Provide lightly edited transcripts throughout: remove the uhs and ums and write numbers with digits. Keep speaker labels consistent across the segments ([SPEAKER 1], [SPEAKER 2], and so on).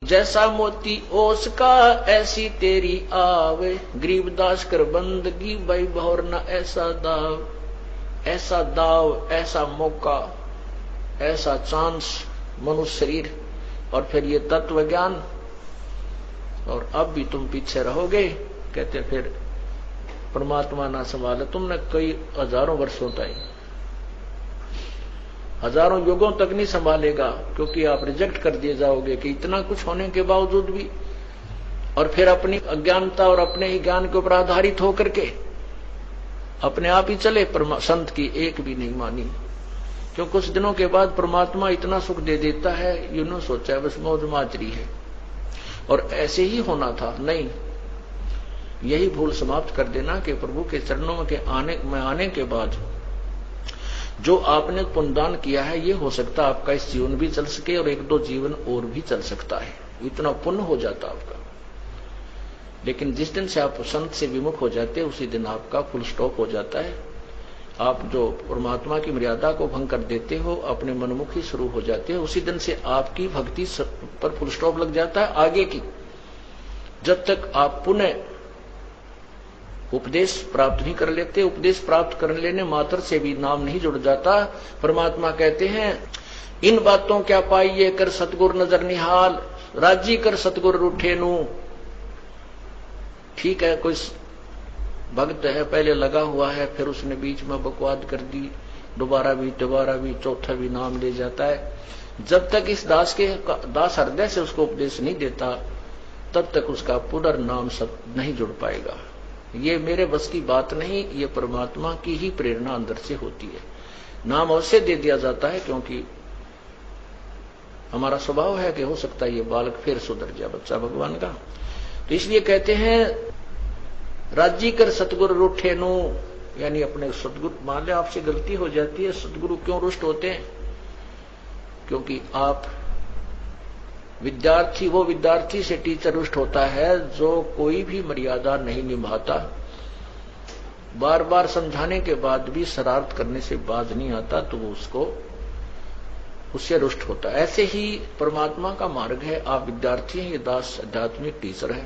[SPEAKER 1] जैसा मोती ओस का ऐसी तेरी आवे, गरीबदास कर बंदगी भाई भौर न ऐसा दाव। ऐसा दाव, ऐसा मौका, ऐसा चांस मनुष्य शरीर, और फिर ये तत्व ज्ञान, और अब भी तुम पीछे रहोगे। कहते फिर परमात्मा ना संभाले तुमने कई हजारों वर्षों तक, हजारों युगों तक नहीं संभालेगा, क्योंकि आप रिजेक्ट कर दिए जाओगे कि इतना कुछ होने के बावजूद भी, और फिर अपनी अज्ञानता और अपने ही ज्ञान के ऊपर आधारित होकर के अपने आप ही चले, संत की एक भी नहीं मानी। क्यों कुछ दिनों के बाद परमात्मा इतना सुख दे देता है, यूं सोचा बस मौज माजरी है और ऐसे ही होना था। नहीं, यही भूल समाप्त कर देना कि प्रभु के चरणों में आने के बाद जो आपने पुण्यदान किया है, ये हो सकता आपका इस जीवन भी चल सके और एक दो जीवन और भी चल सकता है, इतना पुण्य हो जाता आपका। लेकिन जिस दिन से आप संत से विमुख हो जाते हैं, उसी दिन आपका फुल स्टॉप हो जाता है। आप जो परमात्मा की मर्यादा को भंग कर देते हो, अपने मनमुखी शुरू हो जाते हो, उसी दिन से आपकी भक्ति पर फुल स्टॉप लग जाता है आगे की। जब तक आप पुनः उपदेश प्राप्त नहीं कर लेते, उपदेश प्राप्त कर लेने मात्र से भी नाम नहीं जुड़ जाता। परमात्मा कहते हैं इन बातों क्या पाइए कर सतगुर नजर निहाल, राजी कर सतगुर रूठे नू। ठीक है, कोई भक्त है, पहले लगा हुआ है, फिर उसने बीच में बकवाद कर दी, दोबारा भी चौथा भी नाम ले जाता है। जब तक इस दास हृदय से उसको उपदेश नहीं देता, तब तक उसका पुनर्नाम सब नहीं जुड़ पाएगा। ये मेरे बस की बात नहीं, ये परमात्मा की ही प्रेरणा अंदर से होती है। नाम अवश्य दे दिया जाता है, क्योंकि हमारा स्वभाव है कि हो सकता है ये बालक फिर सुधर जाए, बच्चा भगवान का। तो इसलिए कहते हैं राजी कर सतगुरु रूठे नो, यानी अपने सतगुरु, मान ले आपसे गलती हो जाती है, सतगुरु क्यों रुष्ट होते हैं? क्योंकि आप विद्यार्थी, वो विद्यार्थी से टीचर रुष्ट होता है जो कोई भी मर्यादा नहीं निभाता, बार बार समझाने के बाद भी शरारत करने से बाज नहीं आता, तो वो उससे रुष्ट होता है। ऐसे ही परमात्मा का मार्ग है, आप विद्यार्थी हैं, ये दास आध्यात्मिक टीचर है।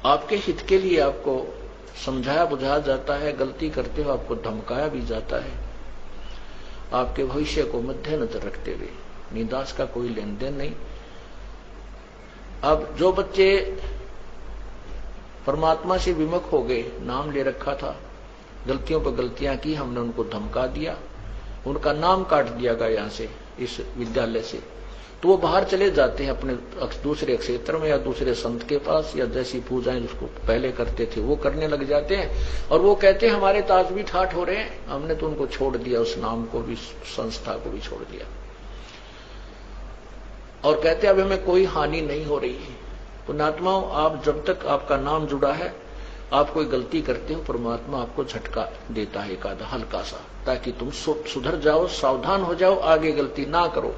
[SPEAKER 1] आपके हित के लिए आपको समझाया बुझाया जाता है, गलती करते हो आपको धमकाया भी जाता है, आपके भविष्य को मद्देनजर रखते हुए। निदास का कोई लेन देन नहीं। अब जो बच्चे परमात्मा से विमुख हो गए, नाम ले रखा था, गलतियों पर गलतियां की, हमने उनको धमका दिया, उनका नाम काट दिया गया यहां से, इस विद्यालय से, तो वो बाहर चले जाते हैं अपने दूसरे क्षेत्र में या दूसरे संत के पास, या जैसी पूजाएं जिसको पहले करते थे वो करने लग जाते हैं। और वो कहते हैं हमारे ताज भी ठाठ हो रहे हैं, हमने तो उनको छोड़ दिया, उस नाम को भी, संस्था को भी छोड़ दिया, और कहते हैं अब हमें कोई हानि नहीं हो रही है। पुण्यात्माओं, आप जब तक आपका नाम जुड़ा है, आप कोई गलती करते हो, परमात्मा आपको झटका देता है एक आधा हल्का सा, ताकि तुम सुधर जाओ, सावधान हो जाओ, आगे गलती ना करो।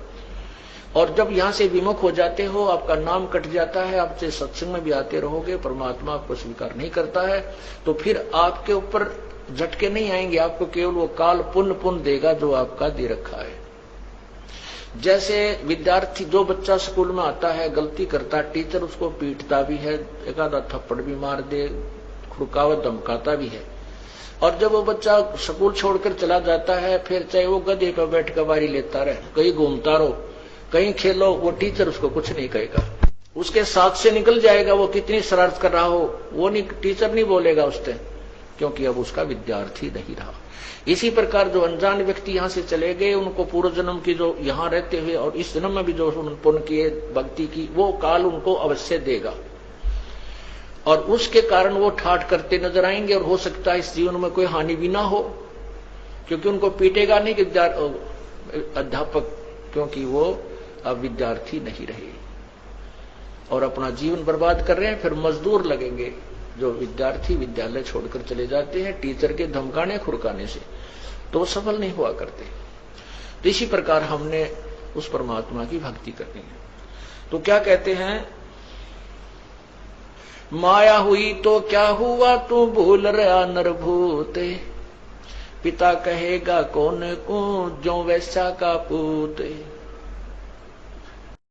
[SPEAKER 1] और जब यहां से विमुख हो जाते हो, आपका नाम कट जाता है, आप चाहे सत्संग में भी आते रहोगे, परमात्मा आपको स्वीकार नहीं करता है, तो फिर आपके ऊपर झटके नहीं आएंगे, आपको केवल वो काल पुण्य देगा जो आपका दे रखा है। जैसे विद्यार्थी, जो बच्चा स्कूल में आता है, गलती करता, टीचर उसको पीटता भी है, एक आधा थप्पड़ भी मार दे, खुड़कावत धमकाता भी है, और जब वो बच्चा स्कूल छोड़कर चला जाता है, फिर चाहे वो गधे पर बैठ कर बारी लेता रहे, कहीं घूमता रहो, कहीं खेलो, वो टीचर उसको कुछ नहीं कहेगा, उसके साथ से निकल जाएगा, वो कितनी शरारत कर रहा हो, वो नहीं, टीचर नहीं बोलेगा उससे, क्योंकि अब उसका विद्यार्थी नहीं रहा। इसी प्रकार जो अनजान व्यक्ति यहां से चले गए, उनको पूर्व जन्म की जो यहां रहते हुए और इस जन्म में भी जो पुण्य किए, भक्ति की, वो काल उनको अवश्य देगा, और उसके कारण वो ठाठ करते नजर आएंगे, और हो सकता है इस जीवन में कोई हानि भी ना हो, क्योंकि उनको पीटेगा नहीं अध्यापक, क्योंकि वो अब विद्यार्थी नहीं रहे और अपना जीवन बर्बाद कर रहे हैं। फिर मजदूर लगेंगे जो विद्यार्थी विद्यालय छोड़कर चले जाते हैं टीचर के धमकाने खुरकाने से, तो वो सफल नहीं हुआ करते। तो इसी प्रकार हमने उस परमात्मा की भक्ति करनी है। तो क्या कहते हैं, माया हुई तो क्या हुआ, तू भूल रहा नरभूत, पिता कहेगा कौन को जो वैसा का पूत।